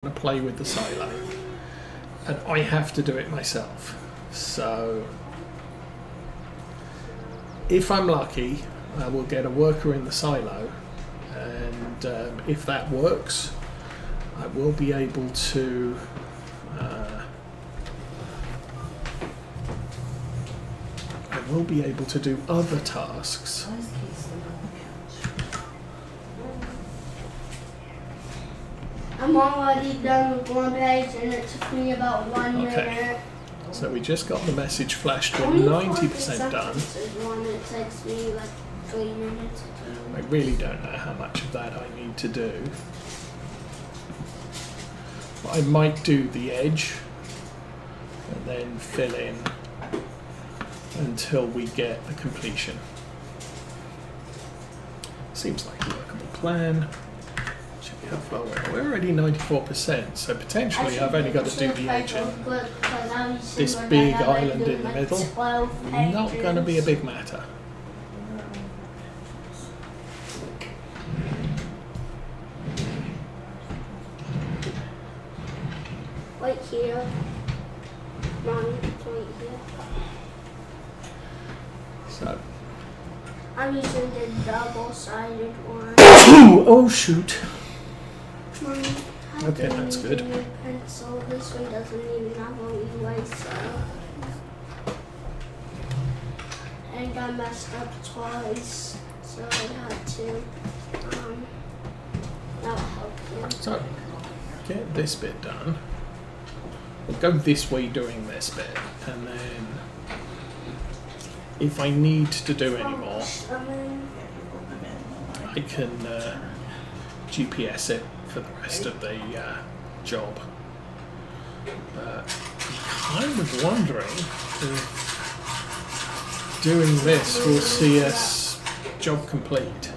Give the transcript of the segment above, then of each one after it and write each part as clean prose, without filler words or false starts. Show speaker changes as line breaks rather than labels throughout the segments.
to play with the silo, and I have to do it myself. So if I'm lucky, I will get a worker in the silo, and if that works, I will be able to do other tasks.
I'm already done with one page and it took me about 1 minute.
So we just got the message flashed with 90% done.
It takes me like 3 minutes.
I really don't know how much of that I need to do. But I might do the edge and then fill in until we get the completion. Seems like a workable plan. How far we're already 94%, so potentially I've only got to do the edge and this big island in the middle. Not going to be a big matter.
Right here. Mine, right here.
So.
I'm using the double-sided one.
Oh shoot. Okay, that's good.
Pencil. This one doesn't even have a leeway, so. And I messed up twice, so I had to. That'll help you.
So, get this bit done. We'll go this way doing this bit, and then if I need to do any more, I can GPS it for the rest of the job. I'm kind of wondering if doing this will see us job complete.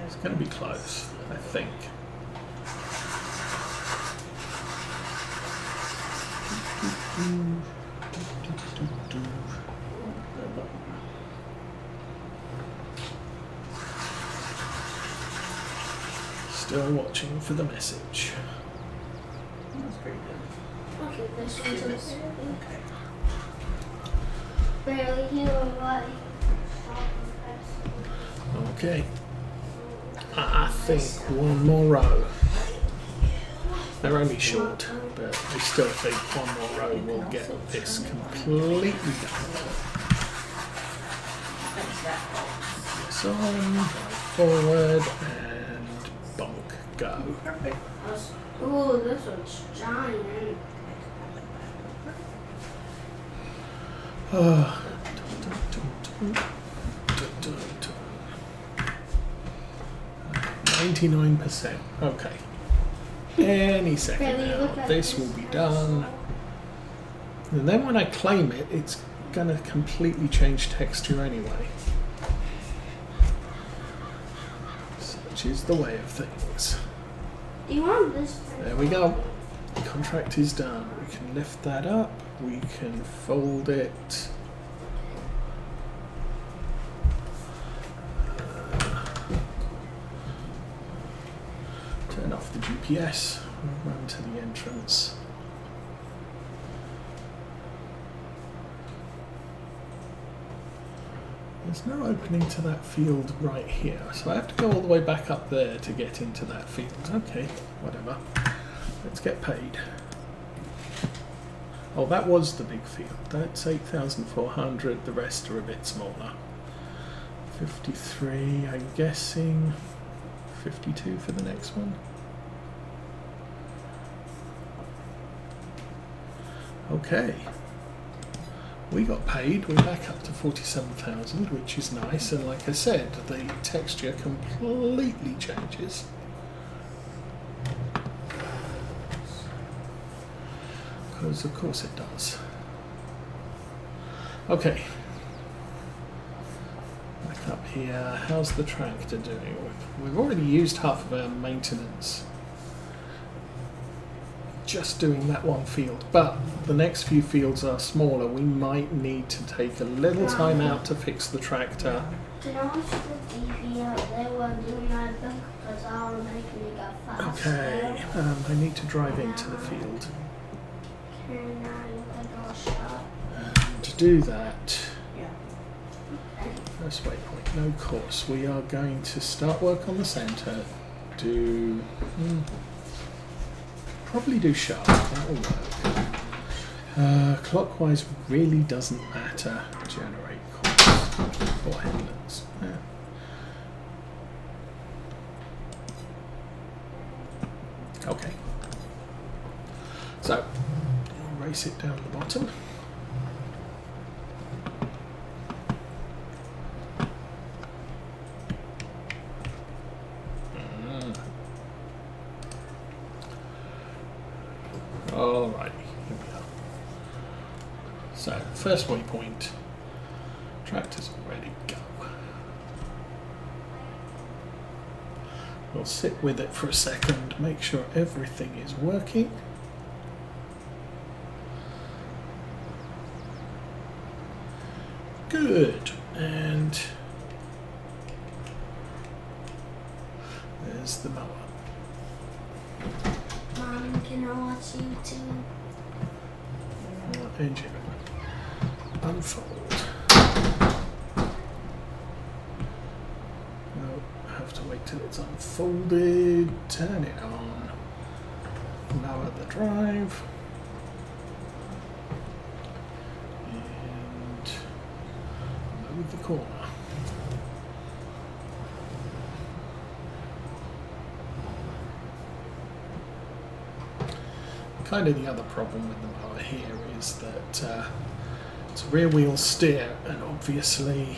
It's going to be close, I think. Still watching for the message.
That's pretty good.
Okay, this one's okay. Barely healing right.
Okay. I think one more row. They're only short, but I still think one more row will get this completely done. Yes, on, forward, and bonk, go.
Perfect.
Ooh, this one's giant.
99%. Okay. Any second now, this will be done. And then when I claim it, it's going to completely change texture anyway. Such is the way of things.
Do you want this?
There we go. The contract is done. We can lift that up. We can fold it. Turn off the GPS. Run to the entrance. There's no opening to that field right here, so I have to go all the way back up there to get into that field. Okay, whatever. Let's get paid. Oh, that was the big field. That's 8,400. The rest are a bit smaller. 53, I'm guessing. 52 for the next one. Okay. We got paid. We're back up to 47,000, which is nice. And like I said, the texture completely changes. Because of course it does. Okay. Back up here. How's the tractor doing? We've already used half of our maintenance just doing that one field, but the next few fields are smaller. We might need to take a little time out to fix the tractor.
Can I watch the TV out there while doing that book? Because I'll make me go faster.
Okay, I need to drive into the field.
Can I go shop?
To do that,
Yeah.
first waypoint, no course. We are going to start work on the centre. Do probably do sharp. That will work. Clockwise really doesn't matter. Generate course for headlands. Yeah. Okay. So race it down the bottom. Alright, here we are. So, first waypoint, tractor's ready to go. We'll sit with it for a second, make sure everything is working. Good, and there's the mower.
Mom, can I watch YouTube?
Engine unfold. No, have to wait till it's unfolded. Turn it on. Lower the drive. And load the corner. Kind of the other problem with the mower here is that it's a rear wheel steer, and obviously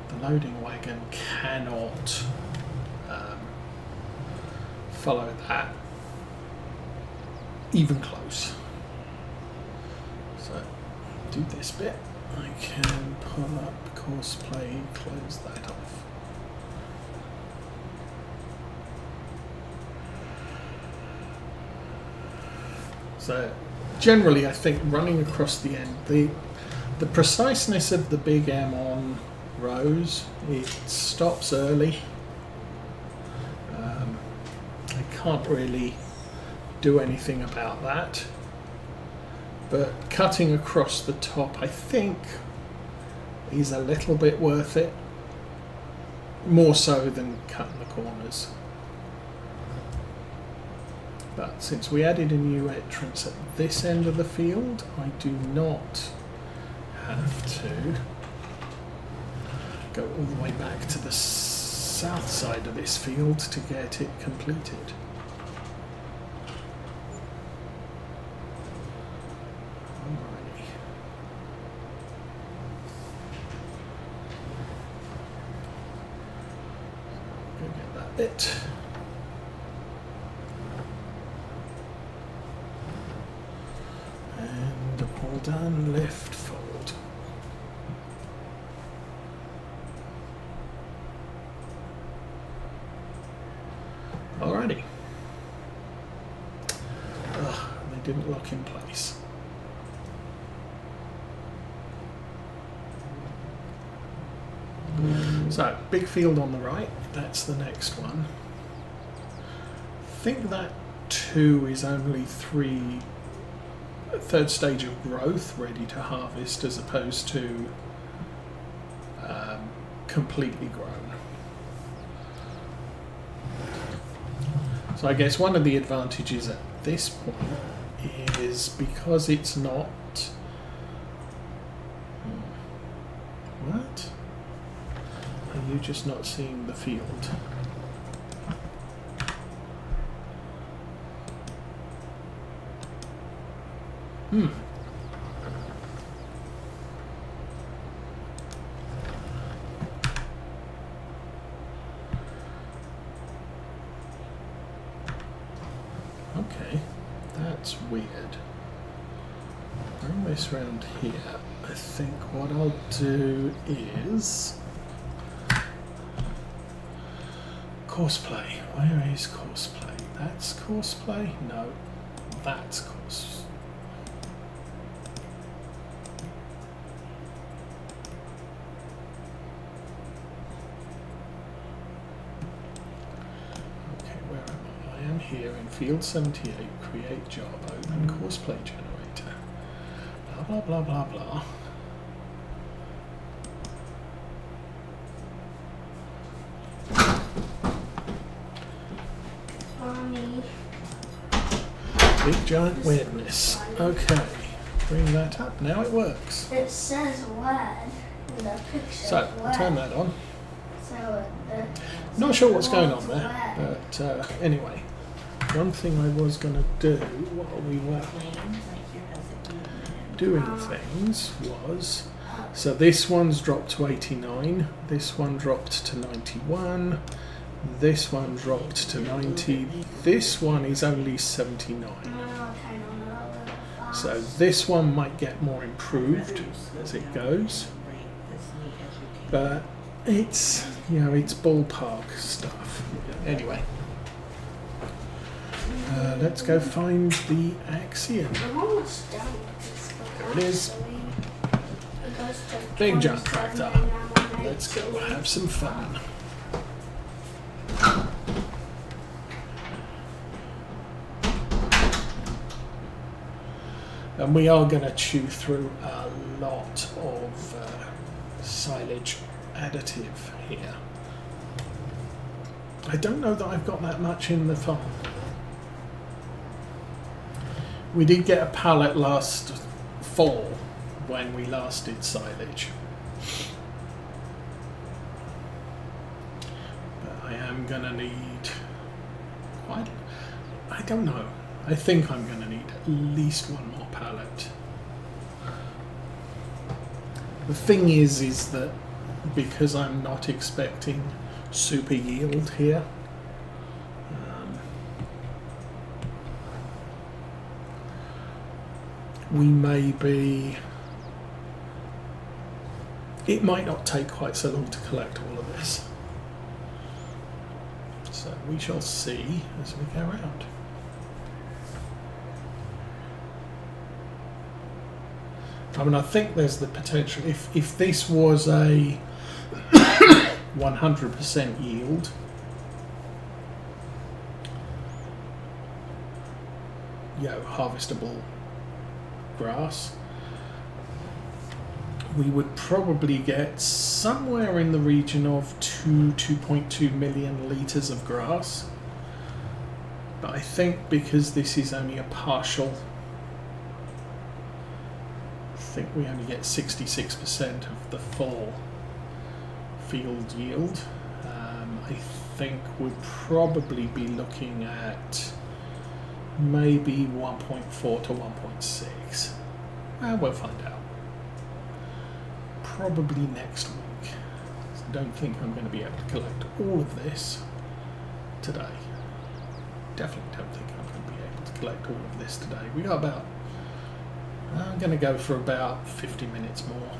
the loading wagon cannot follow that even close. So do this bit. I can pull up course play, close that off. So generally I think running across the end, the preciseness of the big M on rows, it stops early. I can't really do anything about that. But cutting across the top I think is a little bit worth it. More so than cutting the corners. But since we added a new entrance at this end of the field, I do not have to go all the way back to the south side of this field to get it completed. Alrighty. Go get that bit. All done, lift, fold. Alrighty. Ugh, they didn't lock in place. So, big field on the right, that's the next one. I think that 2 is only 3 third stage of growth, ready to harvest, as opposed to completely grown. So I guess one of the advantages at this point is because it's not... What? Are you just not seeing the field? Okay, that's weird. Bring this round here. I think what I'll do is course play. Where is course play? That's course play? No. that's course. Okay, where am I? I am here in field 78, create job, open course play generator. Blah blah blah blah blah. Big giant weirdness. Okay, bring that up. Now it works.
It says word in the picture.
So, turn that on.
So
Not sure what's going on there, but anyway, one thing I was going to do while we were doing things was, so this one's dropped to 89, this one dropped to 91, this one dropped to 90, this one is only 79. So this one might get more improved as it goes, but it's, you know, it's ballpark stuff. Anyway, let's go find the axiom.
I'm almost done with this.
There it is. Big giant tractor. Let's go have some fun. And we are going to chew through a lot of silage additive here. I don't know that I've got that much in the farm. We did get a pallet last fall when we last did silage. But I am going to need quite, I don't know. I think I'm going to need at least one more pallet. The thing is that because I'm not expecting super yield here, we may be, it might not take quite so long to collect all of this. So we shall see as we go around. I mean, I think there's the potential, if this was a 100% yield, harvestable grass, we would probably get somewhere in the region of 2.2 million litres of grass. But I think because this is only a partial, I think we only get 66% of the full field yield. I think we'd probably be looking at maybe 1.4 to 1.6. We'll find out. Probably next week. So I don't think I'm going to be able to collect all of this today. Definitely don't think I'm going to be able to collect all of this today. We got about, I'm going to go for about 50 minutes more.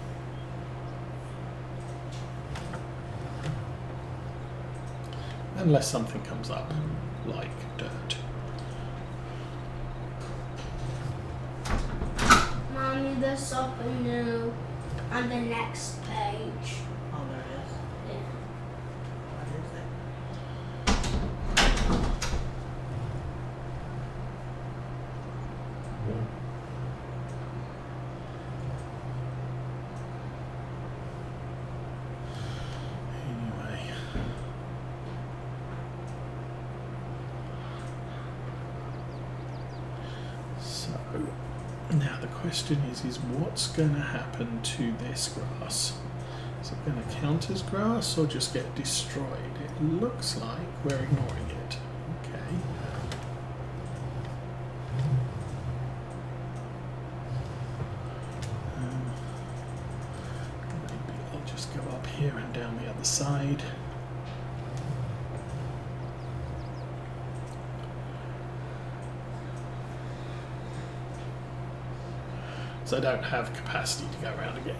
Unless something comes up, like dirt.
Mommy, there's something new on the next page.
Oh, there it is.
Yeah.
What is it?
Anyway. So, now the question is what's going to happen to this grass? Is it going to count as grass or just get destroyed? It looks like we're ignoring it. Okay. Maybe I'll just go up here and down the other side. So I don't have capacity to go around again.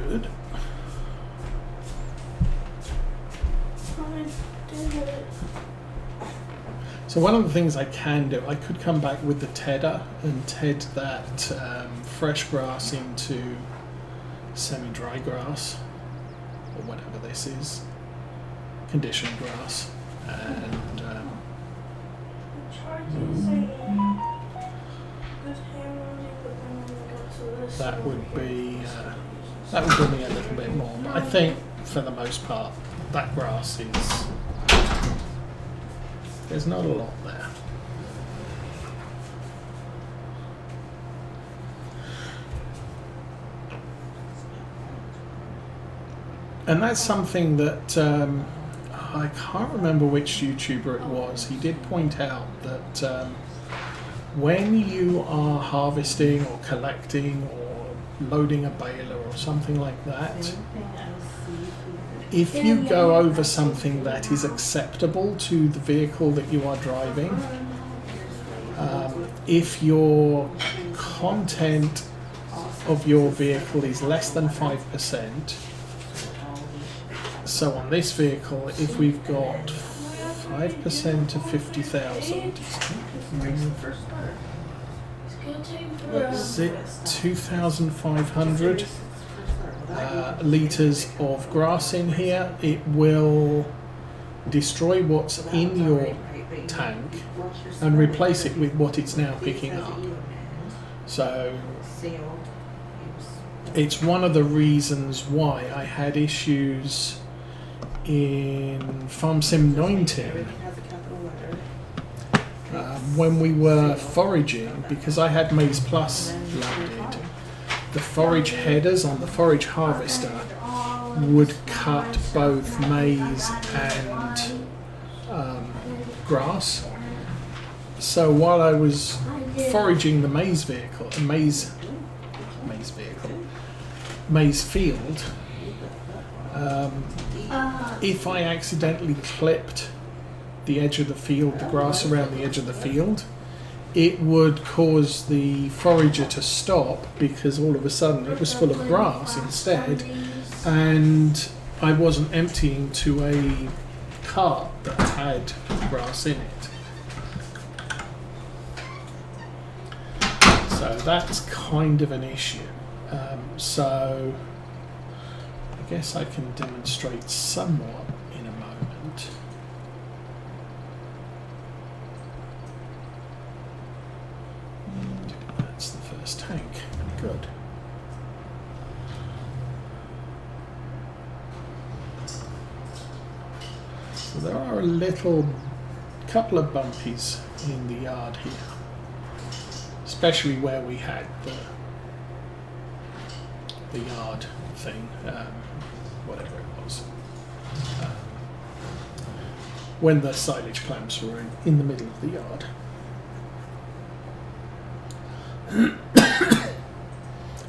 good. So one of the things I can do, I could come back with the tedder and ted that fresh grass into semi-dry grass, or whatever this is, conditioned grass, and that would be that would give me a little bit more. But I think for the most part, that grass is, there's not a lot there. And that's something that I can't remember which YouTuber it was. He did point out that when you are harvesting or collecting or loading a baler or something like that, if you go over something that is acceptable to the vehicle that you are driving, if your content of your vehicle is less than 5%, so on this vehicle, if we've got 5% of 50,000, is it 2,500 litres of grass in here, it will destroy what's in your tank and replace it with what it's now picking up. So it's one of the reasons why I had issues in Farm Sim 19 when we were foraging, because I had Maize Plus loaded. The forage headers on the forage harvester would cut both maize and grass. So while I was foraging the maize field, if I accidentally clipped the edge of the field, the grass around the edge of the field, it would cause the forager to stop, because all of a sudden it was full of grass instead, and I wasn't emptying to a cart that had grass in it. So that's kind of an issue. So I guess I can demonstrate somewhat in a moment. That's the first tank. Good. So there are a couple of bumpies in the yard here, especially where we had the yard thing, whatever it was, when the silage clamps were in the middle of the yard.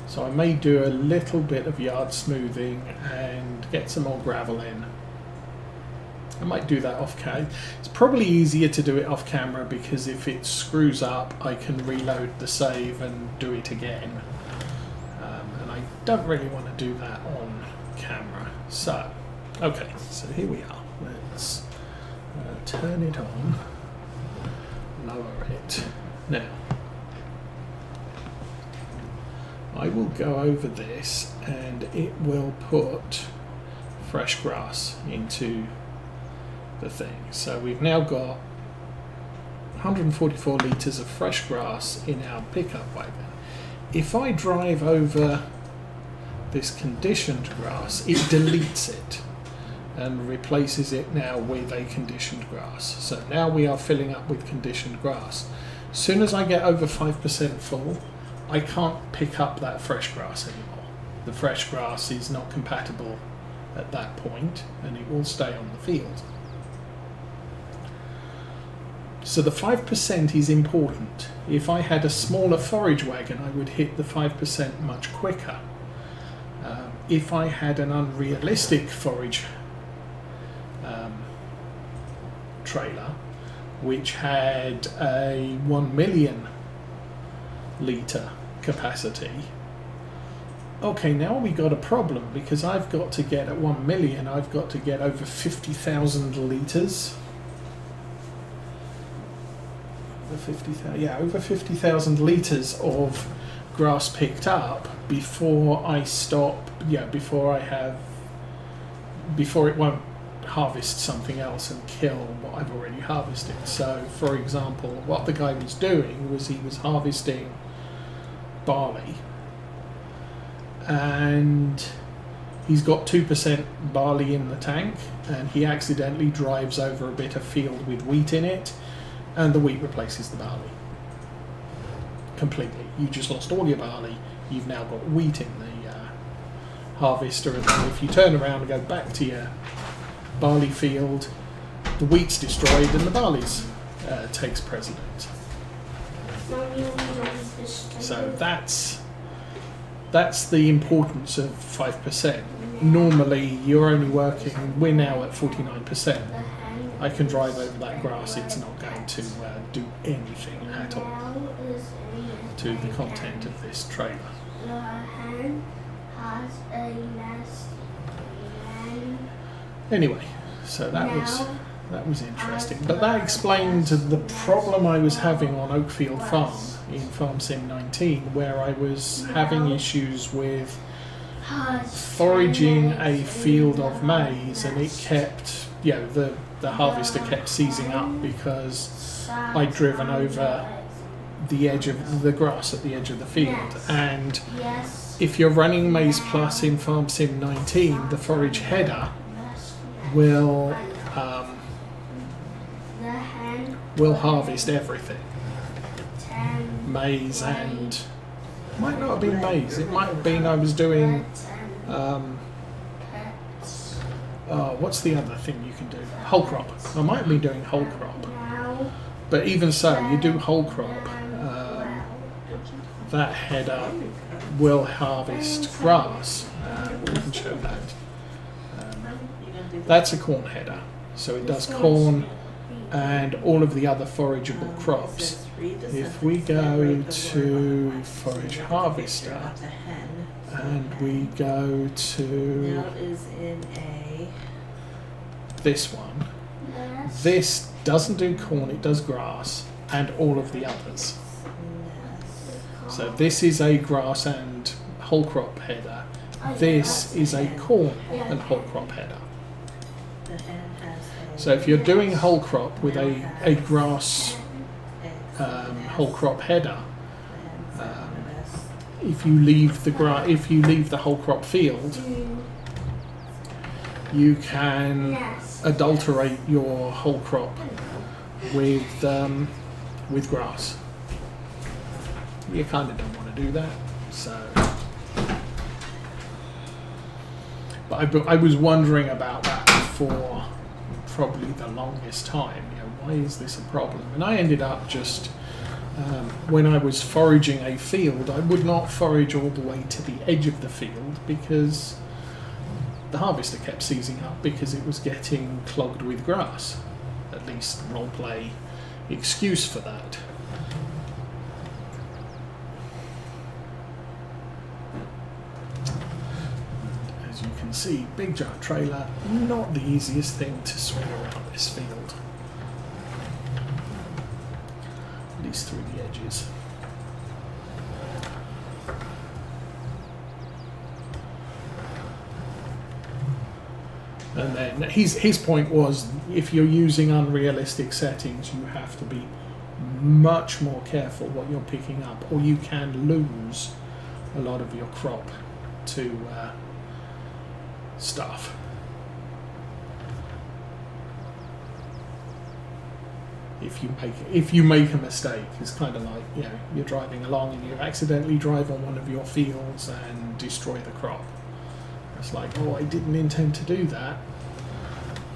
So I may do a little bit of yard smoothing and get some more gravel in. I might do that off camera. It's probably easier to do it off camera, because if it screws up I can reload the save and do it again. And I don't really want to do that on camera. So, okay, so here we are. Let's turn it on, lower it. Now, I will go over this and it will put fresh grass into the thing. So we've now got 144 litres of fresh grass in our pickup wagon. If I drive over this conditioned grass, it deletes it and replaces it now with a conditioned grass. So now we are filling up with conditioned grass. As soon as I get over 5% full, I can't pick up that fresh grass anymore. The fresh grass is not compatible at that point, and it will stay on the field. So the 5% is important. If I had a smaller forage wagon, I would hit the 5% much quicker. If I had an unrealistic forage trailer, which had a 1 million litre capacity, okay, now we got a problem because I've got to get at 1 million, I've got to get over 50,000 litres. Over 50,000 litres of grass picked up before I stop, before it won't harvest something else and kill what I've already harvested. So, for example, what the guy was doing was he was harvesting barley, and he's got 2% barley in the tank, and he accidentally drives over a bit of field with wheat in it, and the wheat replaces the barley completely. You just lost all your barley, you've now got wheat in the harvester, and then if you turn around and go back to your barley field, the wheat's destroyed and the barley's takes precedence. So that's the importance of 5%. Normally you're only working, we're now at 49%. I can drive over that grass, it's not going to do anything at all to the content of this trailer. Anyway, so that was interesting. But that explained the problem I was having on Oakfield Farm in Farm Sim 19, where I was having issues with foraging a field of maize, and it kept, the harvester kept seizing up because I'd driven over the edge of the grass at the edge of the field. And if you're running Maize Plus in Farm Sim 19, the forage header will harvest everything. Maize, and might not have been maize, it might have been I was doing what's the other thing you can do? Whole crop. I might be doing whole crop. But even so, you do whole crop, that header will harvest grass. We can show that. That's a corn header. So it does corn and all of the other forageable crops. If we go to forage harvester and we go to this one, this doesn't do corn, it does grass and all of the others. So this is a grass and whole crop header. This is a corn and whole crop header. So if you're doing whole crop with a grass whole crop header, if you leave the whole crop field, you can adulterate your whole crop with grass. You kind of don't want to do that, so. But I was wondering about that for probably the longest time. Why is this a problem? And I ended up just when I was foraging a field, I would not forage all the way to the edge of the field because the harvester kept seizing up because it was getting clogged with grass. At least roleplay excuse for that. As you can see, big giant trailer, not the easiest thing to swing around this field. At least through the edges. And then his point was, if you're using unrealistic settings, you have to be much more careful what you're picking up, or you can lose a lot of your crop to stuff. If you make a mistake, it's kind of like, you're driving along and you accidentally drive on one of your fields and destroy the crop. It's like, oh, I didn't intend to do that.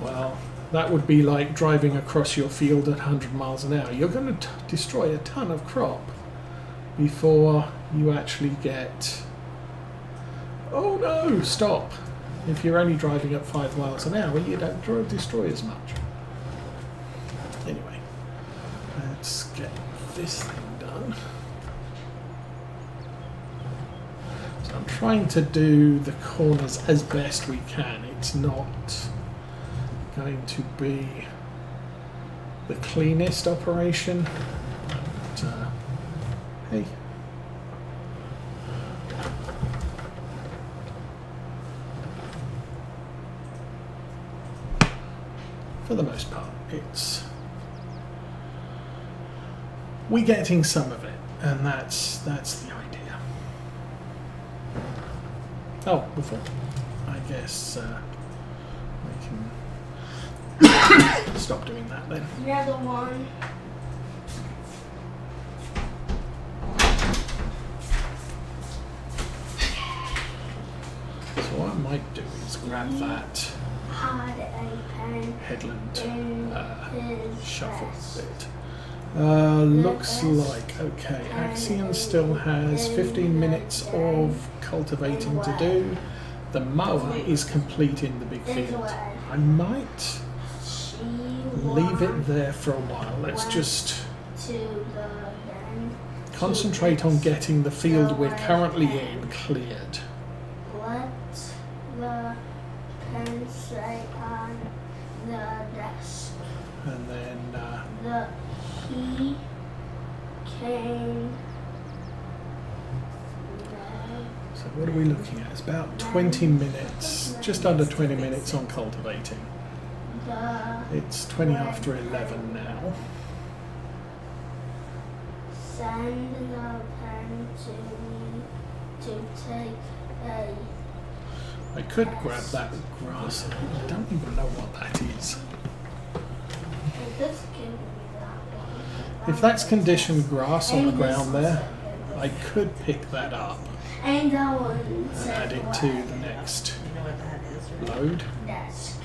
Well, that would be like driving across your field at 100 miles an hour. You're going to destroy a ton of crop before you actually get... Oh no, stop. If you're only driving at 5 miles an hour, you don't destroy as much. Anyway, let's get this thing done. So I'm trying to do the corners as best we can. It's not going to be the cleanest operation, but hey. For the most part, we're getting some of it, and that's the idea. Oh, before I guess we can stop doing that then.
The other one.
So what I might do is grab that
Had a pen
headland
in his
shuffle
vest.
bit. Looks like, okay, Axion still has 15 minutes of cultivating to do. The mower is complete in the big field. I might leave it there for a while. Let's just concentrate on getting the field we're currently in cleared.
Let the pen stay on the desk.
And then
He came.
so what are we looking at? It's about 20 minutes, just under 20 minutes on cultivating. It's 20 after 11 now.
Send the pen to me to take a.
I could grab that grass. I don't even know what that is.
Just give me that one.
If that's conditioned grass on the ground there, I could pick that up
And that one.
and add it to the next
You know what that is, right?
load.
Desk.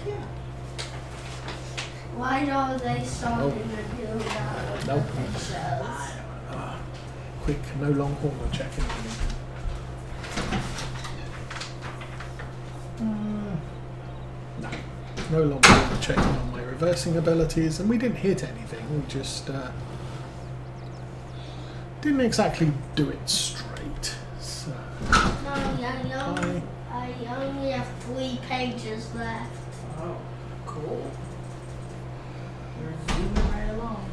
Why don't they starting to do that with
Nope.
the pictures?
Quick, no long hauler checking. No, no long hauler checking on my reversing abilities, and we didn't hit anything. We just didn't exactly do it straight. So
No, I only have 3 pages left.
Oh, cool. You're zooming right along.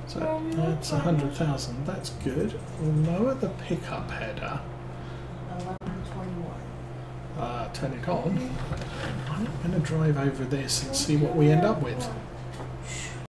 so that's 100,000. That's good. We'll lower the pickup header.
11:21.
Turn it on. I'm going to drive over this and see what we end up with.